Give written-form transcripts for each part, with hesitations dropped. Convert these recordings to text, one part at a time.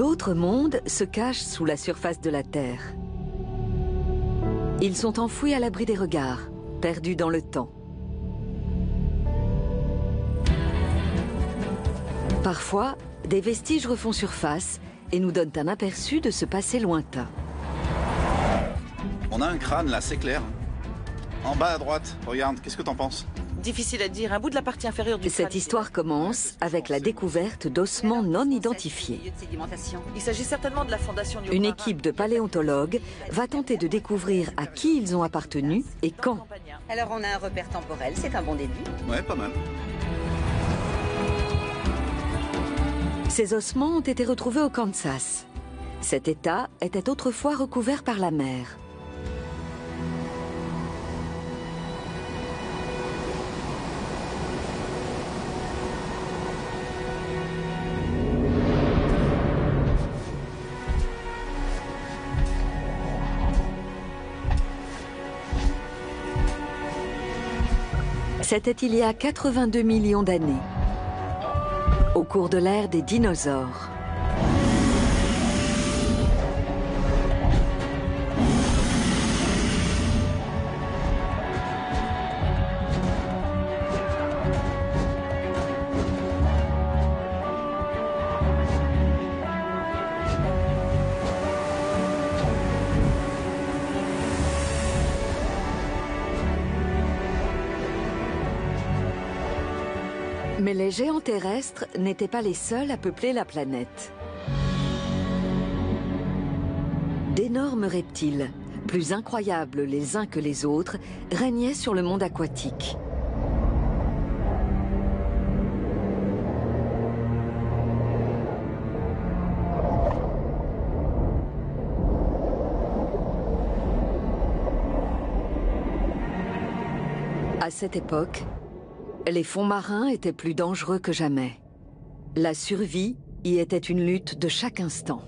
D'autres mondes se cachent sous la surface de la Terre. Ils sont enfouis à l'abri des regards, perdus dans le temps. Parfois, des vestiges refont surface et nous donnent un aperçu de ce passé lointain. On a un crâne là, c'est clair. En bas à droite, regarde, qu'est-ce que t'en penses? Difficile à dire, un bout de la partie inférieure du crâne. Cette histoire commence avec la découverte d'ossements non identifiés. Il s'agit certainement de la fondation du Une équipe de paléontologues va tenter de découvrir à qui ils ont appartenu et quand. Alors on a un repère temporel, c'est un bon début. Ouais, pas mal. Ces ossements ont été retrouvés au Kansas. Cet État était autrefois recouvert par la mer. C'était il y a 82 millions d'années, au cours de l'ère des dinosaures. Mais les géants terrestres n'étaient pas les seuls à peupler la planète. D'énormes reptiles, plus incroyables les uns que les autres, régnaient sur le monde aquatique. À cette époque, les fonds marins étaient plus dangereux que jamais. La survie y était une lutte de chaque instant.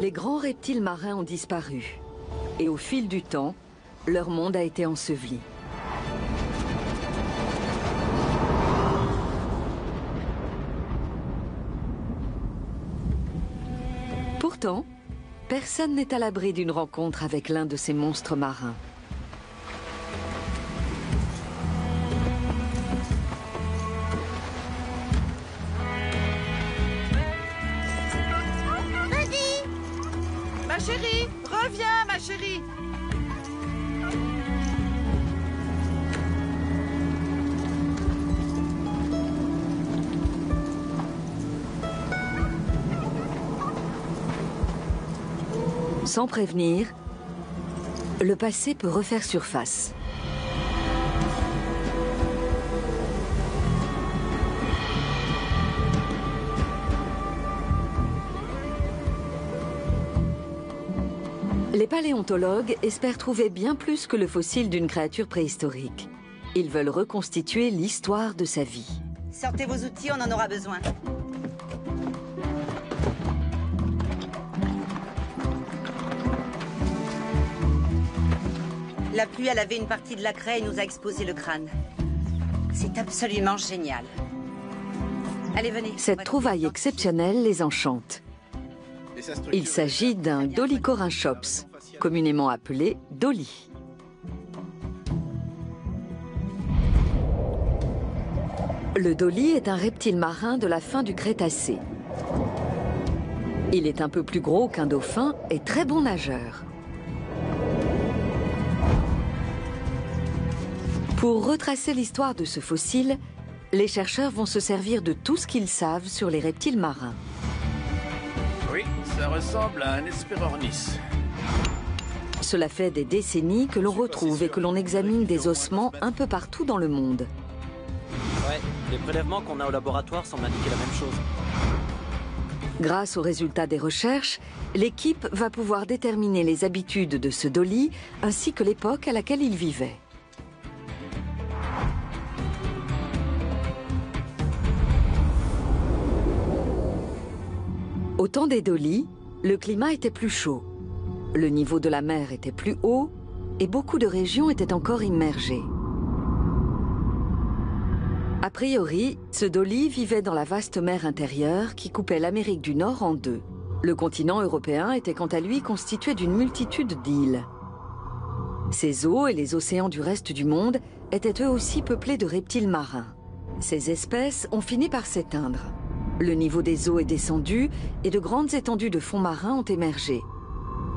Les grands reptiles marins ont disparu. Et au fil du temps, leur monde a été enseveli. Pourtant, personne n'est à l'abri d'une rencontre avec l'un de ces monstres marins. Ma chérie, reviens, ma chérie. Sans prévenir, le passé peut refaire surface. Les paléontologues espèrent trouver bien plus que le fossile d'une créature préhistorique. Ils veulent reconstituer l'histoire de sa vie. Sortez vos outils, on en aura besoin. La pluie a lavé une partie de la craie et nous a exposé le crâne. C'est absolument génial. Allez, venez. Cette trouvaille exceptionnelle les enchante. Il s'agit d'un Dolichorhynchops, communément appelé Dolly. Le Dolly est un reptile marin de la fin du Crétacé. Il est un peu plus gros qu'un dauphin et très bon nageur. Pour retracer l'histoire de ce fossile, les chercheurs vont se servir de tout ce qu'ils savent sur les reptiles marins. Oui, ça ressemble à un Hesperornis. Cela fait des décennies que l'on retrouve et que l'on examine des ossements un peu partout dans le monde. Ouais, les prélèvements qu'on a au laboratoire semblent indiquer la même chose. Grâce aux résultats des recherches, l'équipe va pouvoir déterminer les habitudes de ce dolly ainsi que l'époque à laquelle il vivait. Au temps des dolly, le climat était plus chaud, le niveau de la mer était plus haut et beaucoup de régions étaient encore immergées. A priori, ce dolly vivait dans la vaste mer intérieure qui coupait l'Amérique du Nord en deux. Le continent européen était quant à lui constitué d'une multitude d'îles. Ces eaux et les océans du reste du monde étaient eux aussi peuplés de reptiles marins. Ces espèces ont fini par s'éteindre. Le niveau des eaux est descendu et de grandes étendues de fonds marins ont émergé.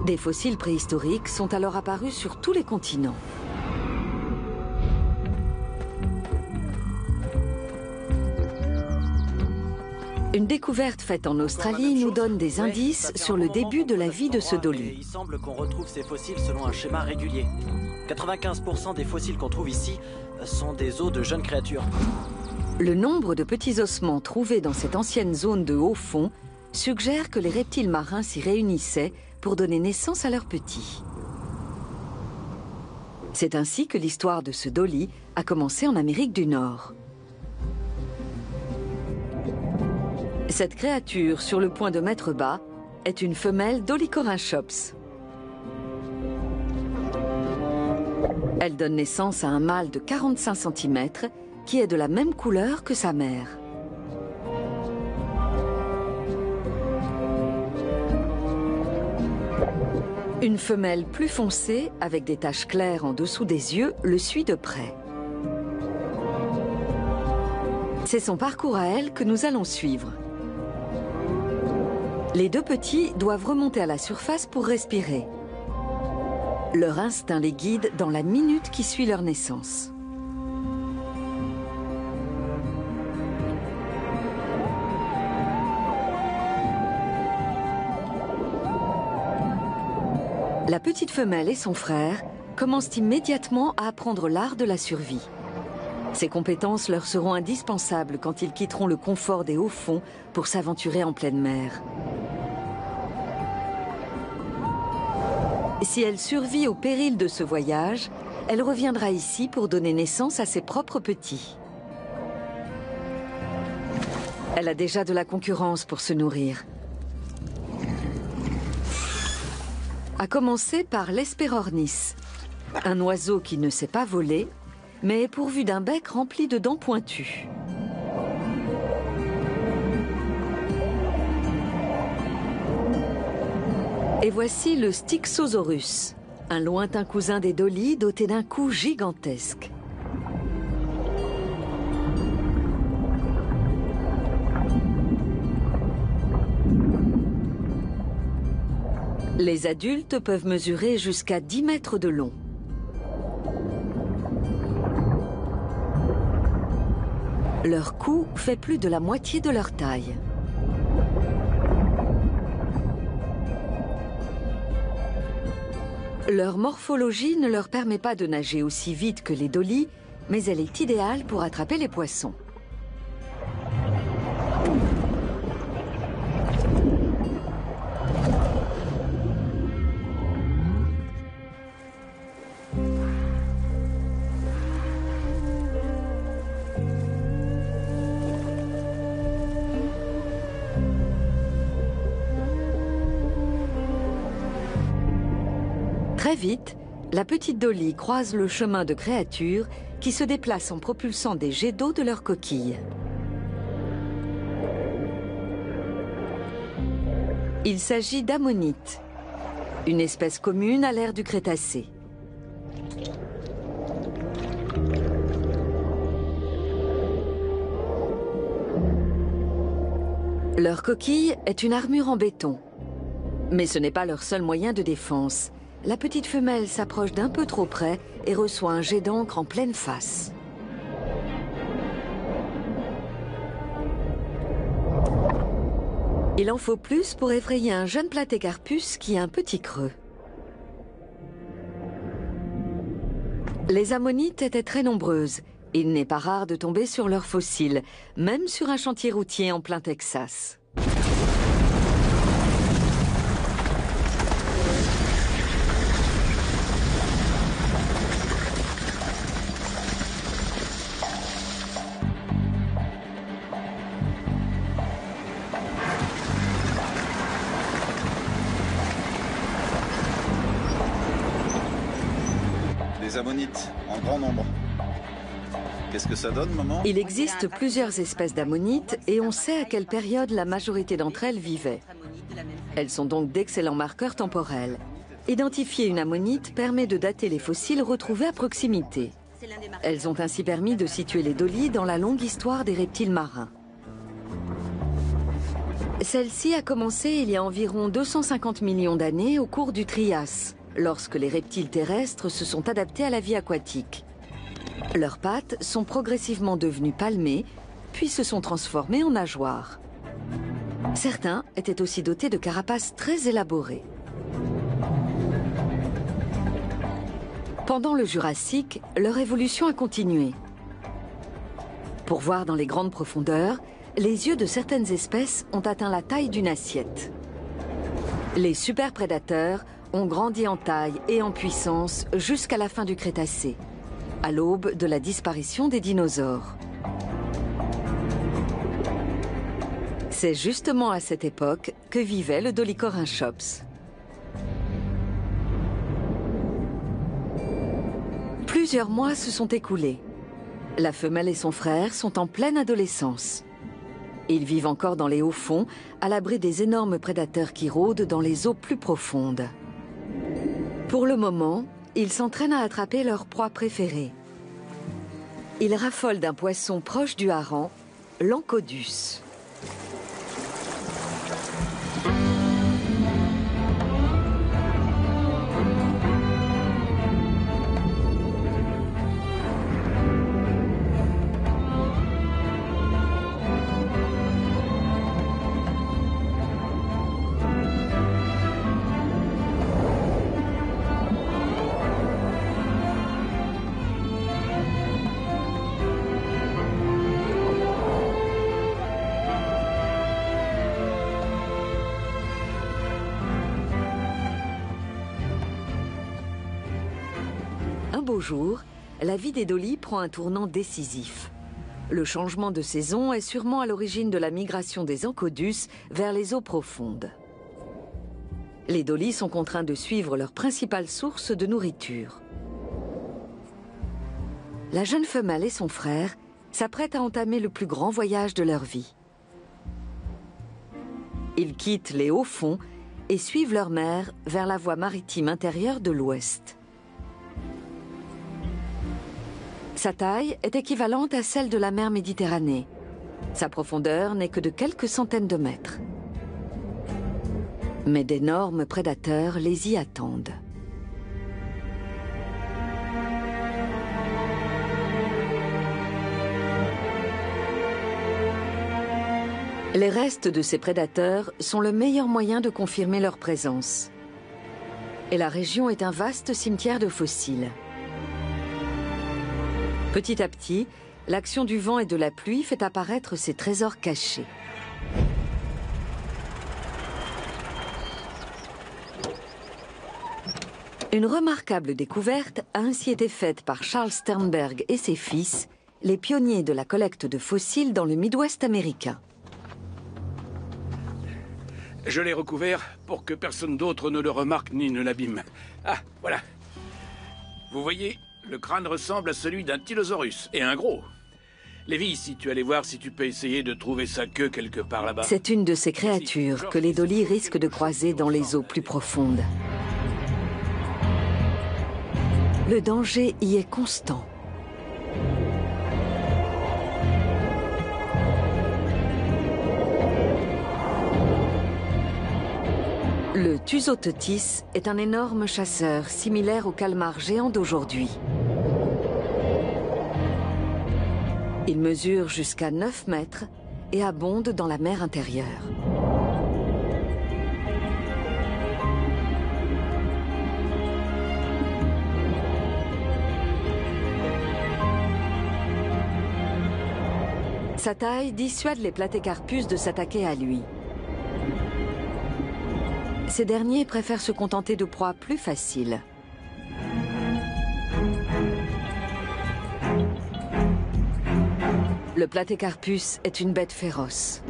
Des fossiles préhistoriques sont alors apparus sur tous les continents. Une découverte faite en Australie nous donne des indices sur le début de la vie de ce dolly. Il semble qu'on retrouve ces fossiles selon un schéma régulier. 95% des fossiles qu'on trouve ici sont des os de jeunes créatures. Le nombre de petits ossements trouvés dans cette ancienne zone de haut fond suggère que les reptiles marins s'y réunissaient pour donner naissance à leurs petits. C'est ainsi que l'histoire de ce dolly a commencé en Amérique du Nord. Cette créature, sur le point de mettre bas, est une femelle d'Olicorynchops. Elle donne naissance à un mâle de 45 cm qui est de la même couleur que sa mère. Une femelle plus foncée, avec des taches claires en dessous des yeux, le suit de près. C'est son parcours à elle que nous allons suivre. Les deux petits doivent remonter à la surface pour respirer. Leur instinct les guide dans la minute qui suit leur naissance. La petite femelle et son frère commencent immédiatement à apprendre l'art de la survie. Ces compétences leur seront indispensables quand ils quitteront le confort des hauts fonds pour s'aventurer en pleine mer. Si elle survit au péril de ce voyage, elle reviendra ici pour donner naissance à ses propres petits. Elle a déjà de la concurrence pour se nourrir. À commencer par l'Hesperornis, un oiseau qui ne sait pas voler, mais est pourvu d'un bec rempli de dents pointues. Et voici le Styxosaurus, un lointain cousin des dolly doté d'un cou gigantesque. Les adultes peuvent mesurer jusqu'à 10 mètres de long. Leur cou fait plus de la moitié de leur taille. Leur morphologie ne leur permet pas de nager aussi vite que les dolly, mais elle est idéale pour attraper les poissons. Très vite, la petite dolly croise le chemin de créatures qui se déplacent en propulsant des jets d'eau de leurs coquilles. Il s'agit d'ammonites, une espèce commune à l'ère du Crétacé. Leur coquille est une armure en béton. Mais ce n'est pas leur seul moyen de défense. La petite femelle s'approche d'un peu trop près et reçoit un jet d'encre en pleine face. Il en faut plus pour effrayer un jeune Platécarpus qui a un petit creux. Les ammonites étaient très nombreuses Il n'est pas rare de tomber sur leurs fossiles, même sur un chantier routier en plein Texas. Des ammonites, en grand nombre. Qu'est-ce que ça donne, maman? Il existe plusieurs espèces d'ammonites et on sait à quelle période la majorité d'entre elles vivaient. Elles sont donc d'excellents marqueurs temporels. Identifier une ammonite permet de dater les fossiles retrouvés à proximité. Elles ont ainsi permis de situer les dollies dans la longue histoire des reptiles marins. Celle-ci a commencé il y a environ 250 millions d'années au cours du Trias, lorsque les reptiles terrestres se sont adaptés à la vie aquatique. Leurs pattes sont progressivement devenues palmées, puis se sont transformées en nageoires. Certains étaient aussi dotés de carapaces très élaborées. Pendant le Jurassique, leur évolution a continué. Pour voir dans les grandes profondeurs, les yeux de certaines espèces ont atteint la taille d'une assiette. Les superprédateurs ont grandi en taille et en puissance jusqu'à la fin du Crétacé, à l'aube de la disparition des dinosaures. C'est justement à cette époque que vivait le Dolichorynchops. Plusieurs mois se sont écoulés. La femelle et son frère sont en pleine adolescence. Ils vivent encore dans les hauts fonds, à l'abri des énormes prédateurs qui rôdent dans les eaux plus profondes. Pour le moment, ils s'entraînent à attraper leur proie préférée. Ils raffolent d'un poisson proche du hareng, l'Ancodus. Un beau jour, la vie des dollies prend un tournant décisif. Le changement de saison est sûrement à l'origine de la migration des Ancodus vers les eaux profondes. Les dollies sont contraints de suivre leur principale source de nourriture. La jeune femelle et son frère s'apprêtent à entamer le plus grand voyage de leur vie. Ils quittent les hauts fonds et suivent leur mère vers la voie maritime intérieure de l'Ouest. Sa taille est équivalente à celle de la mer Méditerranée. Sa profondeur n'est que de quelques centaines de mètres. Mais d'énormes prédateurs les y attendent. Les restes de ces prédateurs sont le meilleur moyen de confirmer leur présence. Et la région est un vaste cimetière de fossiles. Petit à petit, l'action du vent et de la pluie fait apparaître ces trésors cachés. Une remarquable découverte a ainsi été faite par Charles Sternberg et ses fils, les pionniers de la collecte de fossiles dans le Midwest américain. Je l'ai recouvert pour que personne d'autre ne le remarque ni ne l'abîme. Ah, voilà. Vous voyez, le crâne ressemble à celui d'un Tylosaurus, et un gros. Lévi, si tu allais voir si tu peux essayer de trouver sa queue quelque part là-bas. C'est une de ces créatures que les dollies risquent de croiser dans les eaux plus profondes. Le danger y est constant. Le Thuzototis est un énorme chasseur, similaire au calmar géant d'aujourd'hui. Il mesure jusqu'à 9 mètres et abonde dans la mer intérieure. Sa taille dissuade les Platecarpus de s'attaquer à lui. Ces derniers préfèrent se contenter de proies plus faciles. Le Platecarpus est une bête féroce.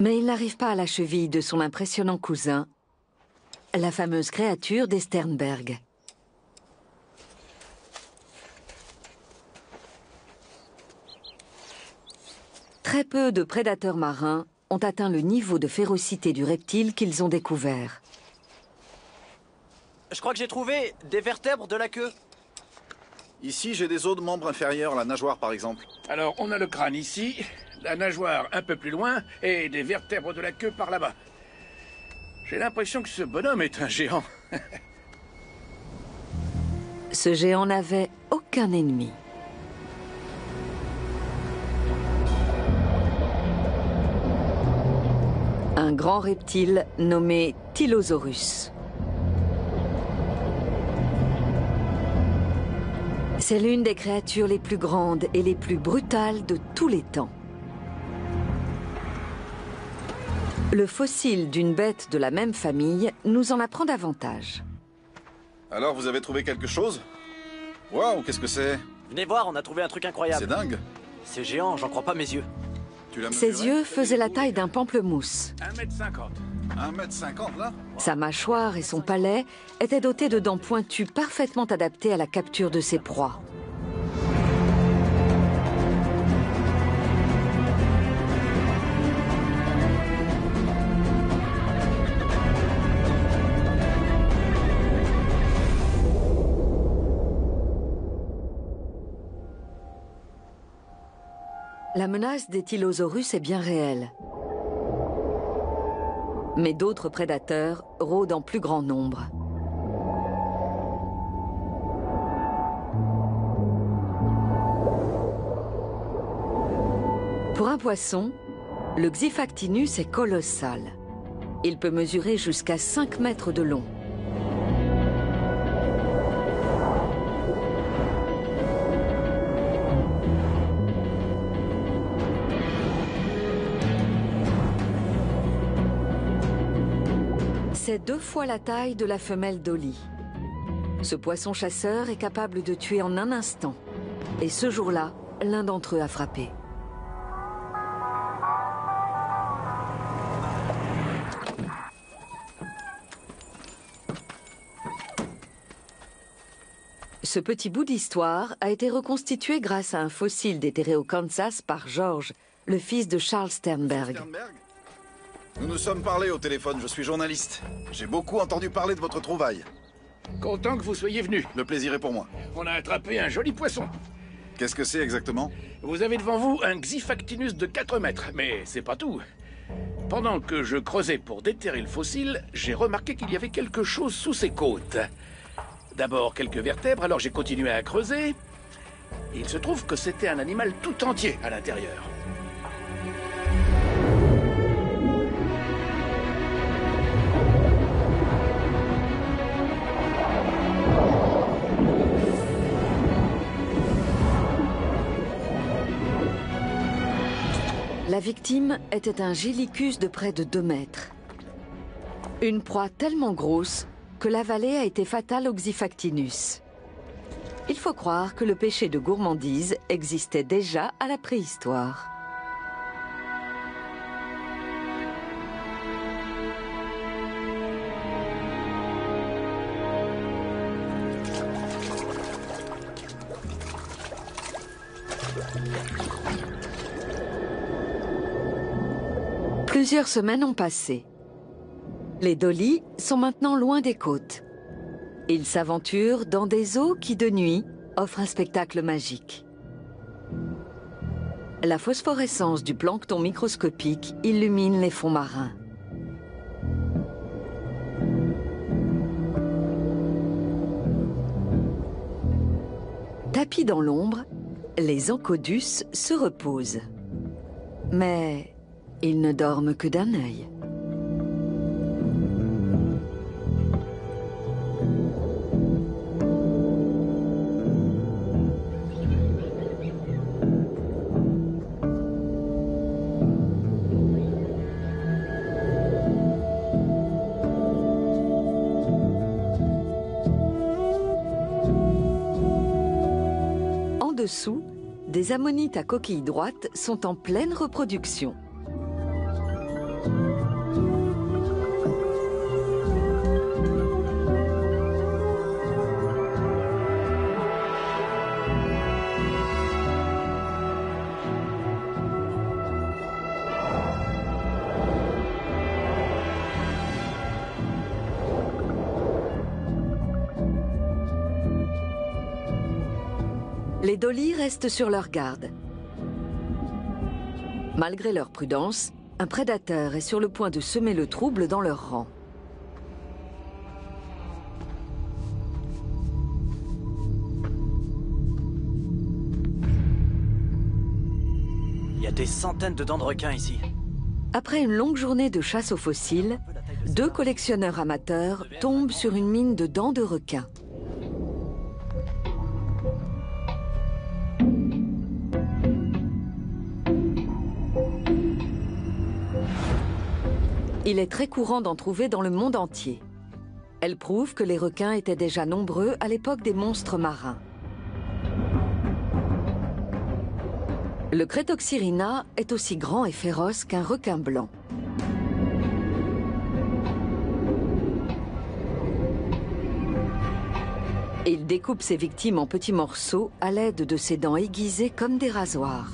Mais il n'arrive pas à la cheville de son impressionnant cousin, la fameuse créature des Sternberg. Très peu de prédateurs marins ont atteint le niveau de férocité du reptile qu'ils ont découvert. Je crois que j'ai trouvé des vertèbres de la queue. Ici, j'ai des os de membres inférieurs, la nageoire par exemple. Alors, on a le crâne ici, la nageoire un peu plus loin, et des vertèbres de la queue par là-bas. J'ai l'impression que ce bonhomme est un géant. Ce géant n'avait aucun ennemi. Un grand reptile nommé Tylosaurus. C'est l'une des créatures les plus grandes et les plus brutales de tous les temps. Le fossile d'une bête de la même famille nous en apprend davantage. Alors, vous avez trouvé quelque chose? Waouh, qu'est-ce que c'est? Venez voir, on a trouvé un truc incroyable. C'est dingue. C'est géant, j'en crois pas mes yeux. Tu l'as mesuré? Ses yeux faisaient la taille d'un pamplemousse. 1,50 m. 1,50 m là? Sa mâchoire et son palais étaient dotés de dents pointues parfaitement adaptées à la capture de ses proies. La menace des Tylosaurus est bien réelle. Mais d'autres prédateurs rôdent en plus grand nombre. Pour un poisson, le Xifactinus est colossal. Il peut mesurer jusqu'à 5 mètres de long. C'est 2 fois la taille de la femelle Dolly. Ce poisson chasseur est capable de tuer en un instant. Et ce jour-là, l'un d'entre eux a frappé. Ce petit bout d'histoire a été reconstitué grâce à un fossile déterré au Kansas par George, le fils de Charles Sternberg. Sternberg? Nous nous sommes parlé au téléphone, je suis journaliste. J'ai beaucoup entendu parler de votre trouvaille. Content que vous soyez venu. Le plaisir est pour moi. On a attrapé un joli poisson. Qu'est-ce que c'est exactement? Vous avez devant vous un Xifactinus de 4 mètres, mais c'est pas tout. Pendant que je creusais pour déterrer le fossile, j'ai remarqué qu'il y avait quelque chose sous ses côtes. D'abord quelques vertèbres, alors j'ai continué à creuser. Il se trouve que c'était un animal tout entier à l'intérieur. La victime était un Gylicus de près de 2 mètres. Une proie tellement grosse que l'avaler a été fatale au Xifactinus. Il faut croire que le péché de gourmandise existait déjà à la préhistoire. Plusieurs semaines ont passé. Les Dolly sont maintenant loin des côtes. Ils s'aventurent dans des eaux qui, de nuit, offrent un spectacle magique. La phosphorescence du plancton microscopique illumine les fonds marins. Tapis dans l'ombre, les encodus se reposent. Mais ils ne dorment que d'un œil. dessous, des ammonites à coquille droite sont en pleine reproduction. Les dollies restent sur leur garde. Malgré leur prudence, un prédateur est sur le point de semer le trouble dans leur rang. Il y a des centaines de dents de requin ici. Après une longue journée de chasse aux fossiles, 2 collectionneurs amateurs tombent sur une mine de dents de requin. Il est très courant d'en trouver dans le monde entier. Elle prouve que les requins étaient déjà nombreux à l'époque des monstres marins. Le Cretoxyrina est aussi grand et féroce qu'un requin blanc. Il découpe ses victimes en petits morceaux à l'aide de ses dents aiguisées comme des rasoirs.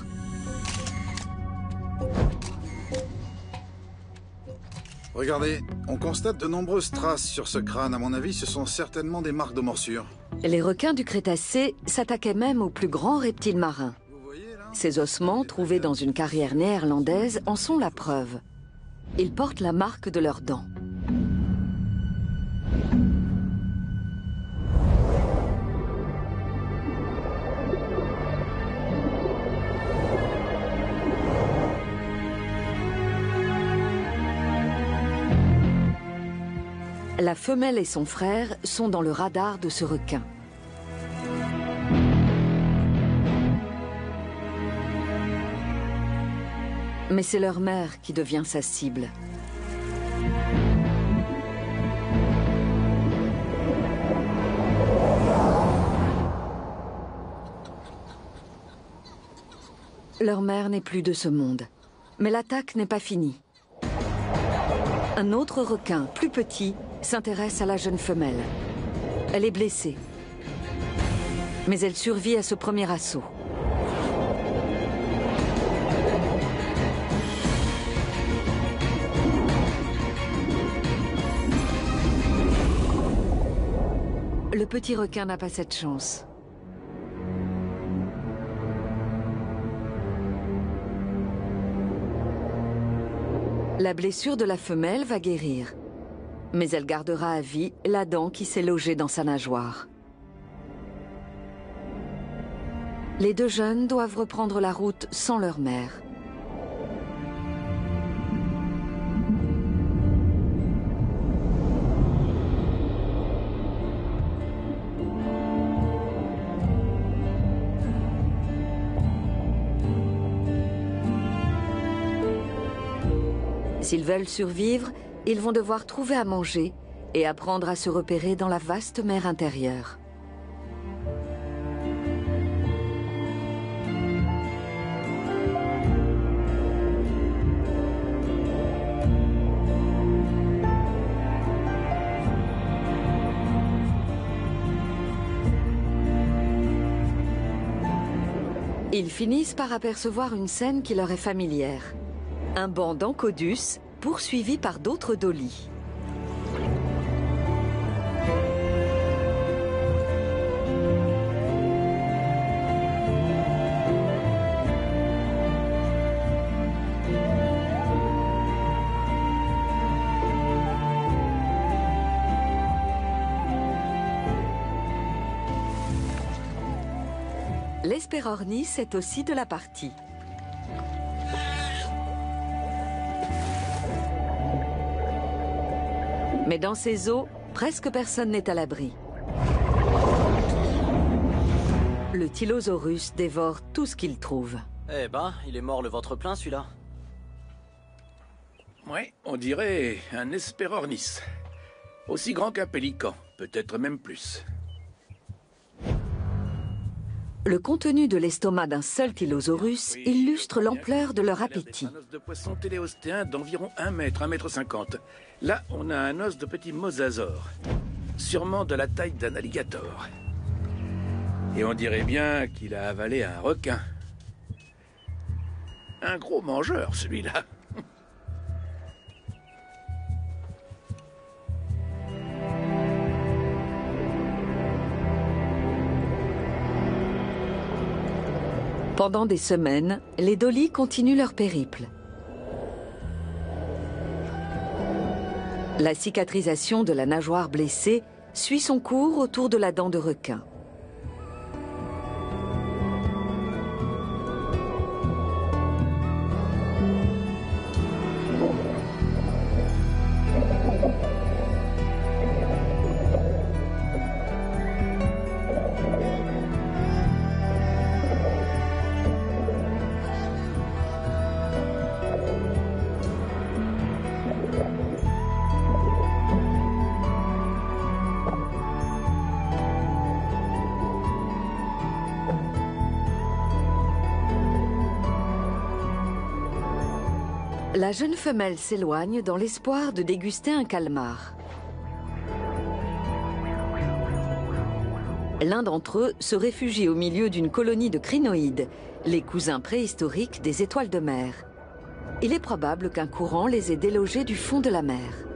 Regardez, on constate de nombreuses traces sur ce crâne. À mon avis, ce sont certainement des marques de morsure. Les requins du Crétacé s'attaquaient même aux plus grands reptiles marins. Vous voyez là? Ces ossements, trouvés dans une carrière néerlandaise, en sont la preuve. Ils portent la marque de leurs dents. La femelle et son frère sont dans le radar de ce requin. Mais c'est leur mère qui devient sa cible. Leur mère n'est plus de ce monde. Mais l'attaque n'est pas finie. Un autre requin, plus petit, s'intéresse à la jeune femelle. Elle est blessée. Mais elle survit à ce premier assaut. Le petit requin n'a pas cette chance. La blessure de la femelle va guérir, mais elle gardera à vie la dent qui s'est logée dans sa nageoire. Les 2 jeunes doivent reprendre la route sans leur mère. S'ils veulent survivre, ils vont devoir trouver à manger et apprendre à se repérer dans la vaste mer intérieure. Ils finissent par apercevoir une scène qui leur est familière. Un banc d'Encodus poursuivi par d'autres dollies. L'Hesperornis est aussi de la partie. Mais dans ces eaux, presque personne n'est à l'abri. Le Tylosaurus dévore tout ce qu'il trouve. Eh ben, il est mort le ventre plein celui-là. Ouais, on dirait un Hesperornis. Aussi grand qu'un pélican, peut-être même plus. Le contenu de l'estomac d'un seul Tylosaurus illustre l'ampleur de leur appétit. Un os de poisson téléostéen d'environ 1 mètre, 1,50 m. Là, on a un os de petit mosasaure, sûrement de la taille d'un alligator. Et on dirait bien qu'il a avalé un requin. Un gros mangeur, celui-là. Pendant des semaines, les Dolly continuent leur périple. La cicatrisation de la nageoire blessée suit son cours autour de la dent de requin. La jeune femelle s'éloigne dans l'espoir de déguster un calmar. L'un d'entre eux se réfugie au milieu d'une colonie de crinoïdes, les cousins préhistoriques des étoiles de mer. Il est probable qu'un courant les ait délogés du fond de la mer.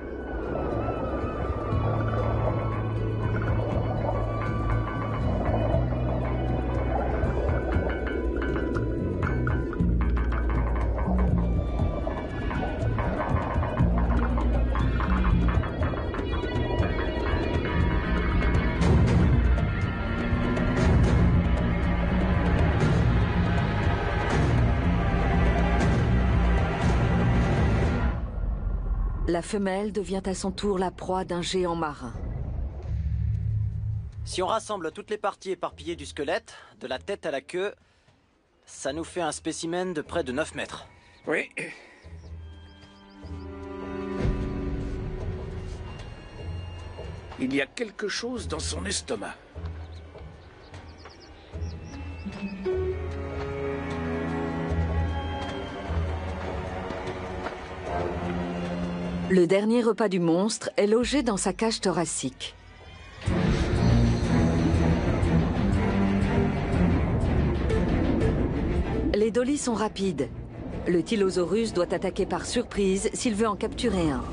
La femelle devient à son tour la proie d'un géant marin. Si on rassemble toutes les parties éparpillées du squelette, de la tête à la queue, ça nous fait un spécimen de près de 9 mètres. Oui. Il y a quelque chose dans son estomac. Le dernier repas du monstre est logé dans sa cage thoracique. Les Dolly sont rapides. Le Tylosaurus doit attaquer par surprise s'il veut en capturer un.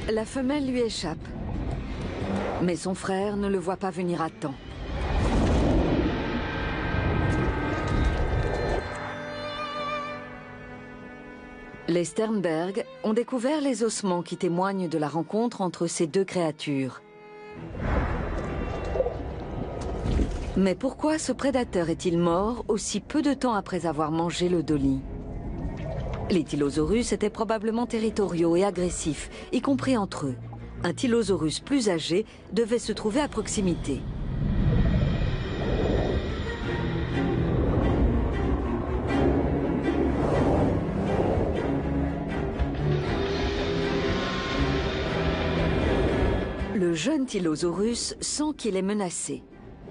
La femelle lui échappe. Mais son frère ne le voit pas venir à temps. Les Sternberg ont découvert les ossements qui témoignent de la rencontre entre ces deux créatures. Mais pourquoi ce prédateur est-il mort aussi peu de temps après avoir mangé le Dolly ? Les Tylosaurus étaient probablement territoriaux et agressifs, y compris entre eux. Un Tylosaurus plus âgé devait se trouver à proximité. Le jeune Tylosaurus sent qu'il est menacé,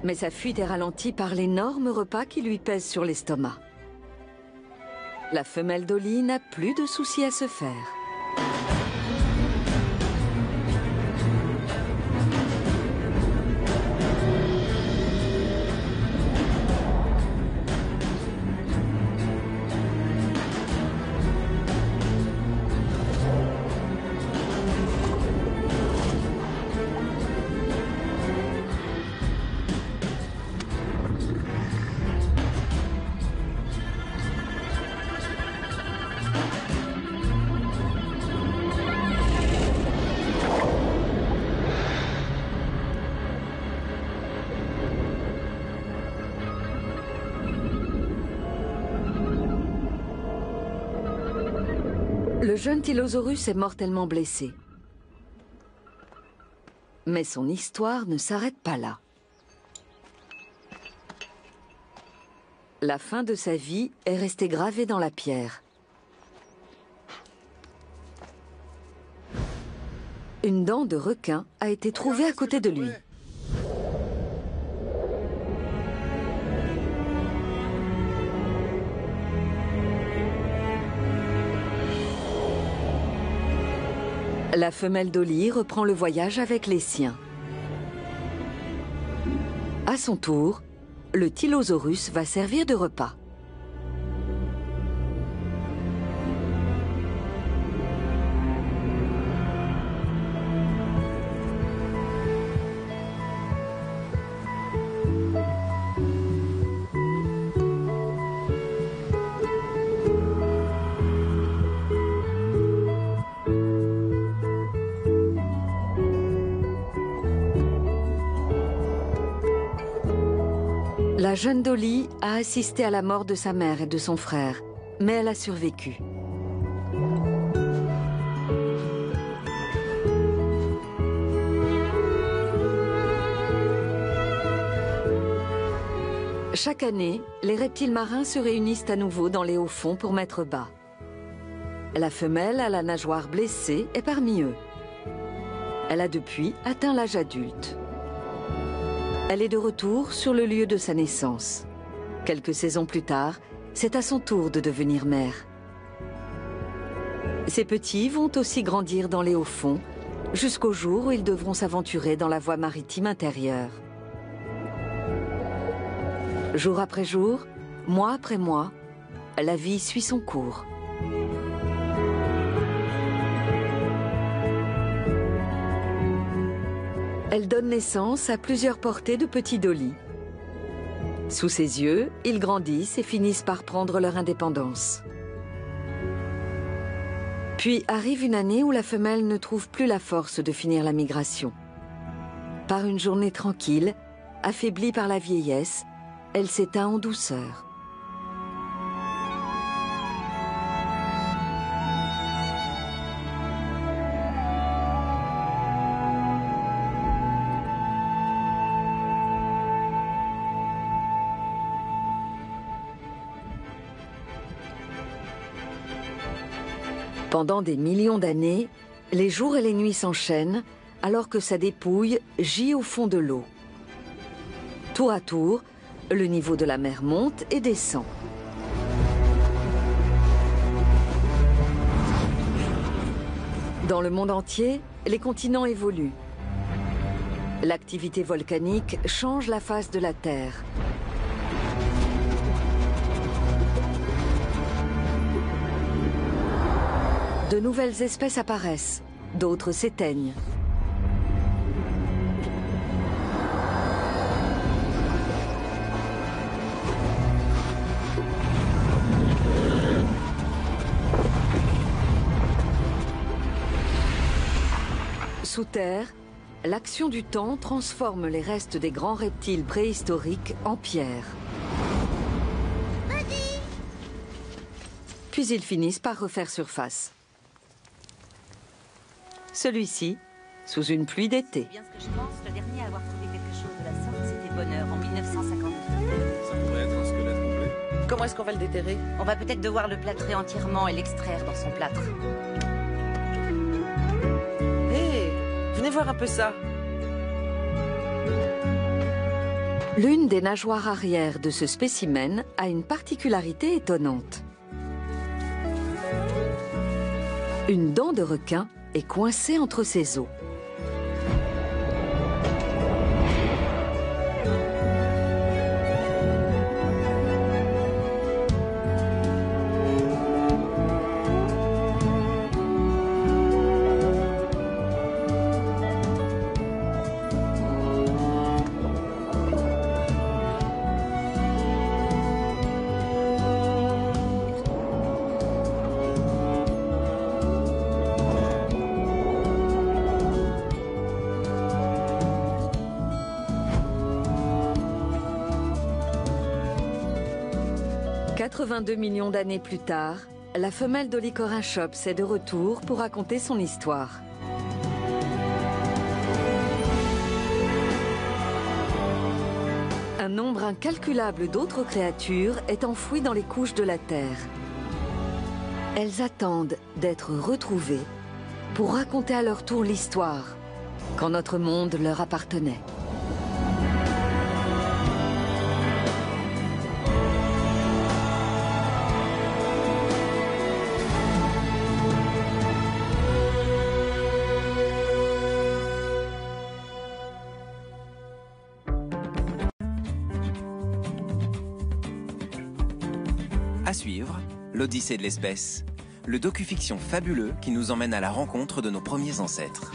mais sa fuite est ralentie par l'énorme repas qui lui pèse sur l'estomac. La femelle Dolly n'a plus de soucis à se faire. Le jeune Tylosaurus est mortellement blessé. Mais son histoire ne s'arrête pas là. La fin de sa vie est restée gravée dans la pierre. Une dent de requin a été trouvée à côté de lui. La femelle Dolly reprend le voyage avec les siens. À son tour, le Tylosaurus va servir de repas. La jeune Dolly a assisté à la mort de sa mère et de son frère, mais elle a survécu. Chaque année, les reptiles marins se réunissent à nouveau dans les hauts fonds pour mettre bas. La femelle à la nageoire blessée est parmi eux. Elle a depuis atteint l'âge adulte. Elle est de retour sur le lieu de sa naissance. Quelques saisons plus tard, c'est à son tour de devenir mère. Ses petits vont aussi grandir dans les hauts fonds, jusqu'au jour où ils devront s'aventurer dans la voie maritime intérieure. Jour après jour, mois après mois, la vie suit son cours. Elle donne naissance à plusieurs portées de petits Dolly. Sous ses yeux, ils grandissent et finissent par prendre leur indépendance. Puis arrive une année où la femelle ne trouve plus la force de finir la migration. Par une journée tranquille, affaiblie par la vieillesse, elle s'éteint en douceur. Pendant des millions d'années, les jours et les nuits s'enchaînent alors que sa dépouille gît au fond de l'eau. Tour à tour, le niveau de la mer monte et descend. Dans le monde entier, les continents évoluent. L'activité volcanique change la face de la Terre. De nouvelles espèces apparaissent, d'autres s'éteignent. Sous terre, l'action du temps transforme les restes des grands reptiles préhistoriques en pierre. Puis ils finissent par refaire surface. Celui-ci, sous une pluie d'été. C'est bien ce que je pense. Le dernier à avoir trouvé quelque chose de la sorte, c'était Bonheur, en 1952. Ça pourrait être un squelette complet. Comment est-ce qu'on va le déterrer? On va peut-être devoir le plâtrer entièrement et l'extraire dans son plâtre. Hé, venez voir un peu ça. L'une des nageoires arrière de ce spécimen a une particularité étonnante. Une dent de requin est coincée entre ses os. « 82 millions d'années plus tard, la femelle d'Olicorinchops est de retour pour raconter son histoire. un nombre incalculable d'autres créatures est enfoui dans les couches de la Terre. Elles attendent d'être retrouvées pour raconter à leur tour l'histoire, quand notre monde leur appartenait. À suivre, l'Odyssée de l'espèce, le docu-fiction fabuleux qui nous emmène à la rencontre de nos premiers ancêtres.